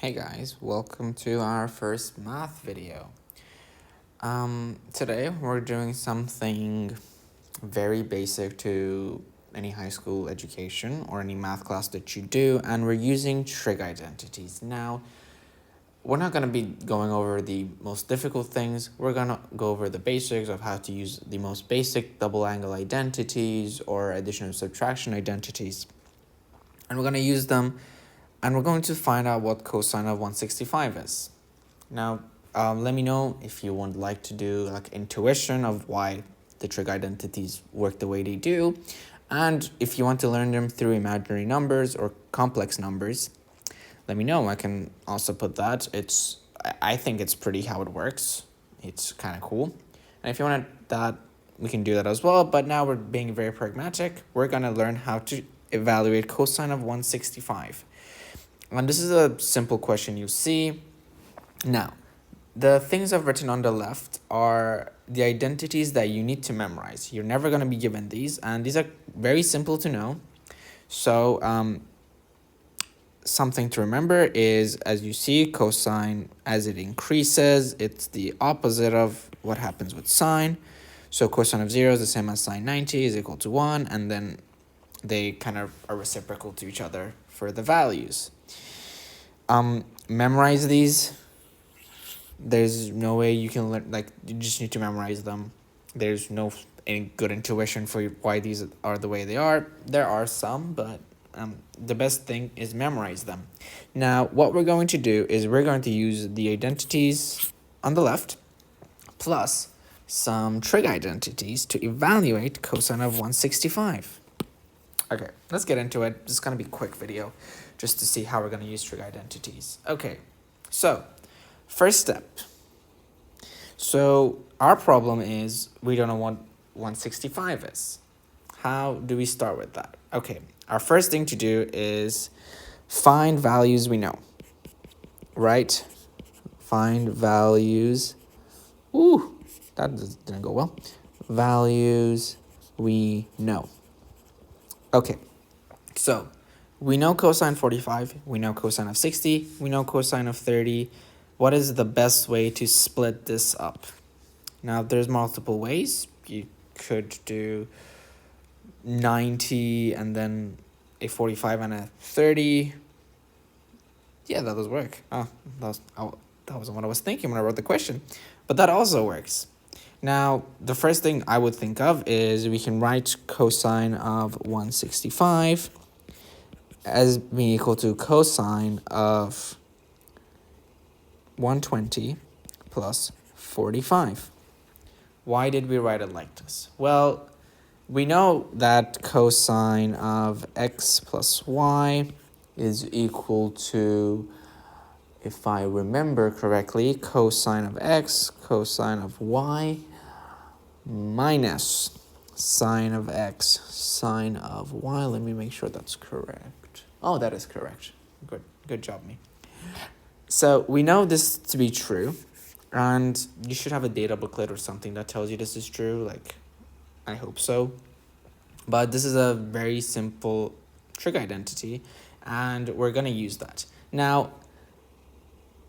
Hey guys, welcome to our first math video. Today we're doing something very basic to any high school education or any math class that you do, and we're using trig identities. Now, we're not going to be going over the most difficult things. We're going to go over the basics of how to use the most basic double angle identities or addition and subtraction identities. And we're going to use them, and we're going to find out what cosine of 165 is. Now, let me know if you would like to do like intuition of why the trig identities work the way they do, and if you want to learn them through imaginary numbers or complex numbers, let me know. I can also put that. I think it's pretty how it works. It's kind of cool. And if you want that, we can do that as well. But now we're being very pragmatic. We're going to learn how to evaluate cosine of 165. And this is a simple question you see. Now, the things I've written on the left are the identities that you need to memorize. You're never going to be given these, and these are very simple to know. So, something to remember is, as you see, cosine, as it increases, it's the opposite of what happens with sine. So cosine of 0 is the same as sine 90 is equal to 1, and then they kind of are reciprocal to each other for the values. Memorize these. There's no way you can learn, like, you just need to memorize them. There's no any good intuition for why these are the way they are. There are some, but the best thing is memorize them. Now, what we're going to do is we're going to use the identities on the left plus some trig identities to evaluate cosine of 165. Okay, let's get into it. This is going to be a quick video just to see how we're going to use trig identities. Okay, so first step. So our problem is we don't know what 165 is. How do we start with that? Okay, our first thing to do is find values we know, right? Find values. Ooh, that didn't go well. Values we know. Okay, so we know cosine 45, we know cosine of 60, we know cosine of 30. What is the best way to split this up? Now, there's multiple ways. You could do 90 and then a 45 and a 30. Yeah, that does work. That wasn't what I was thinking when I wrote the question, but that also works. Now, the first thing I would think of is we can write cosine of 165 as being equal to cosine of 120 plus 45. Why did we write it like this? Well, we know that cosine of x plus y is equal to, if I remember correctly, cosine of x, cosine of y, minus sine of x, sine of y. Let me make sure that's correct. Oh, that is correct. Good job, me. So we know this to be true, and you should have a data booklet or something that tells you this is true. Like, I hope so. But this is a very simple trig identity, and we're going to use that. Now,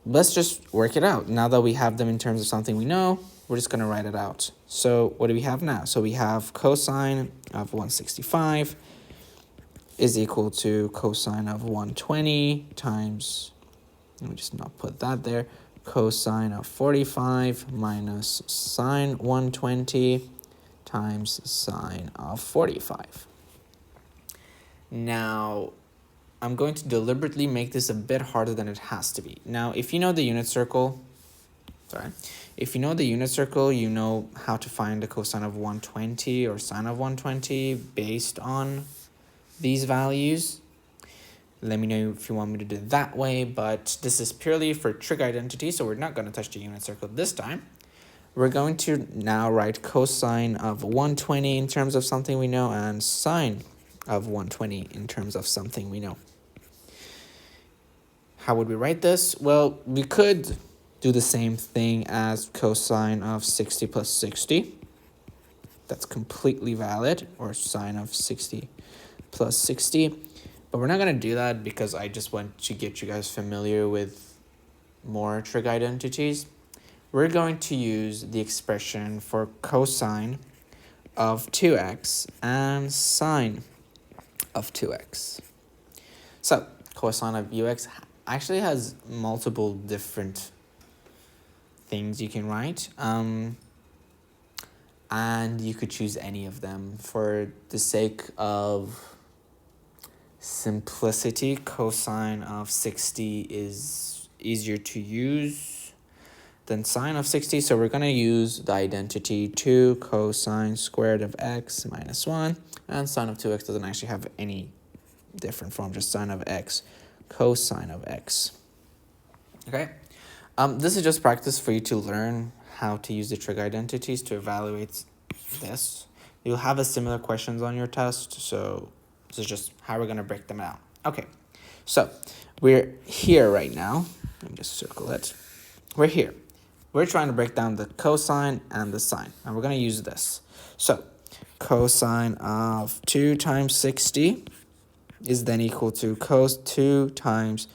let's just work it out. Now that we have them in terms of something we know, we're just going to write it out. So what do we have now? So we have cosine of 165 is equal to cosine of 120 times, let me just not put that there, cosine of 45 minus sine 120 times sine of 45. Now, I'm going to deliberately make this a bit harder than it has to be. Now, if you know the unit circle, you know how to find the cosine of 120 or sine of 120 based on these values. Let me know if you want me to do it that way, but this is purely for trig identity, so we're not going to touch the unit circle this time. We're going to now write cosine of 120 in terms of something we know and sine of 120 in terms of something we know. How would we write this? Well, we could do the same thing as cosine of 60 plus 60. That's completely valid, or sine of 60 plus 60. But we're not going to do that because I just want to get you guys familiar with more trig identities. We're going to use the expression for cosine of 2x and sine of 2x. So cosine of ux actually has multiple different things you can write. And you could choose any of them. For the sake of simplicity, cosine of 60 is easier to use than sine of 60. So we're going to use the identity 2 cosine squared of x minus 1. And sine of 2x doesn't actually have any different form, just sine of x cosine of x. Okay. This is just practice for you to learn how to use the trig identities to evaluate this. You'll have a similar questions on your test, so this is just how we're going to break them out. Okay, so we're here right now. Let me just circle it. We're here. We're trying to break down the cosine and the sine, and we're going to use this. So cosine of 2 times 60 is then equal to cos 2 times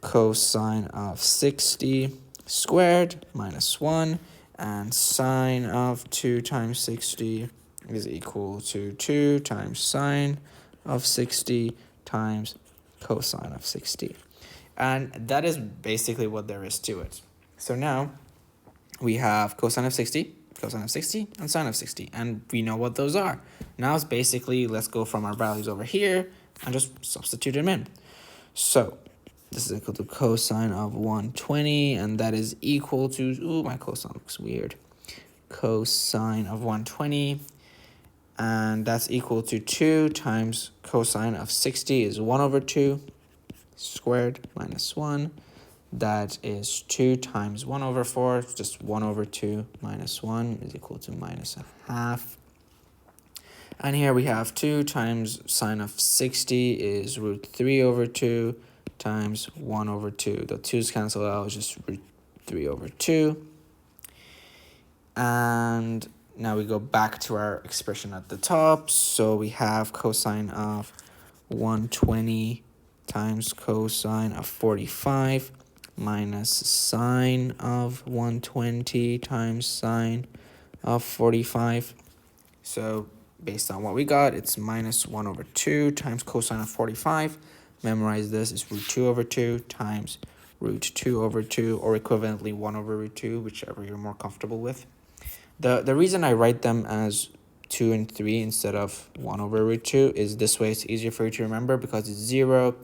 cosine of 60 squared minus 1, and sine of 2 times 60 is equal to 2 times sine of 60 times cosine of 60. And that is basically what there is to it. So now we have cosine of 60, and sine of 60, and we know what those are. Now it's basically, let's go from our values over here and just substitute them in. So this is equal to cosine of 120, and that is equal to, ooh, my cosine looks weird. Cosine of 120, and that's equal to 2 times cosine of 60 is 1 over 2 squared minus 1. That is 2 times 1 over 4, just 1 over 2 minus 1 is equal to minus a half. And here we have 2 times sine of 60 is root 3 over 2 times 1 over 2. The 2's cancel out, it's just root 3 over 2. And now we go back to our expression at the top. So we have cosine of 120 times cosine of 45 minus sine of 120 times sine of 45. So based on what we got, it's minus 1 over 2 times cosine of 45. Memorize this, is root 2 over 2 times root 2 over 2, or equivalently 1 over root 2, whichever you're more comfortable with. The reason I write them as 2 and 3 instead of 1 over root 2 is this way it's easier for you to remember, because it's 0,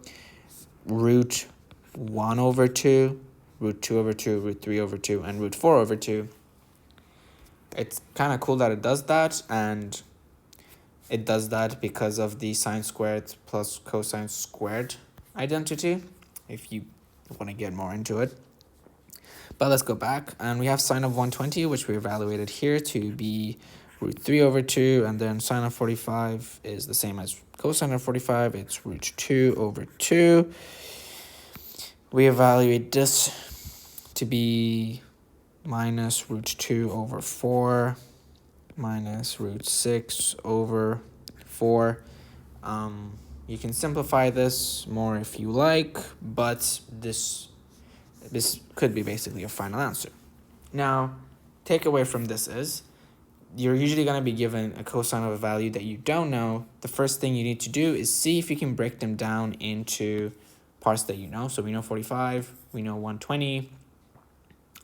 root 1 over 2, root 2 over 2, root 3 over 2, and root 4 over 2. It's kind of cool that it does that, and it does that because of the sine squared plus cosine squared identity, if you want to get more into it. But let's go back, and we have sine of 120, which we evaluated here to be root 3 over 2, and then sine of 45 is the same as cosine of 45, it's root 2 over 2. We evaluate this to be minus root 2 over 4 minus root 6 over 4. You can simplify this more if you like, but this could be basically your final answer. Now, takeaway from this is, you're usually going to be given a cosine of a value that you don't know. The first thing you need to do is see if you can break them down into parts that you know. So we know 45, we know 120.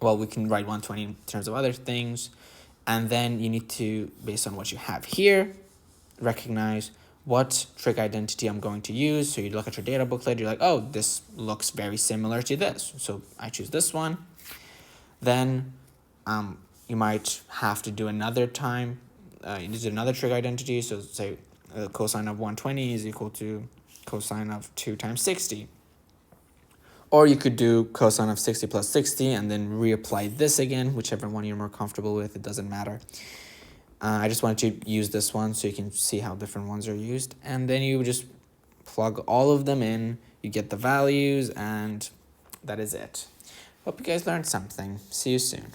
Well, we can write 120 in terms of other things. And then you need to, based on what you have here, recognize what trig identity I'm going to use. So you look at your data booklet, you're like, oh, this looks very similar to this. So I choose this one. Then you might have to do another time. You need to do another trig identity. So say cosine of 120 is equal to cosine of 2 times 60. Or you could do cosine of 60 plus 60 and then reapply this again, whichever one you're more comfortable with, it doesn't matter. I just wanted to use this one so you can see how different ones are used. And then you just plug all of them in, you get the values, and that is it. Hope you guys learned something. See you soon.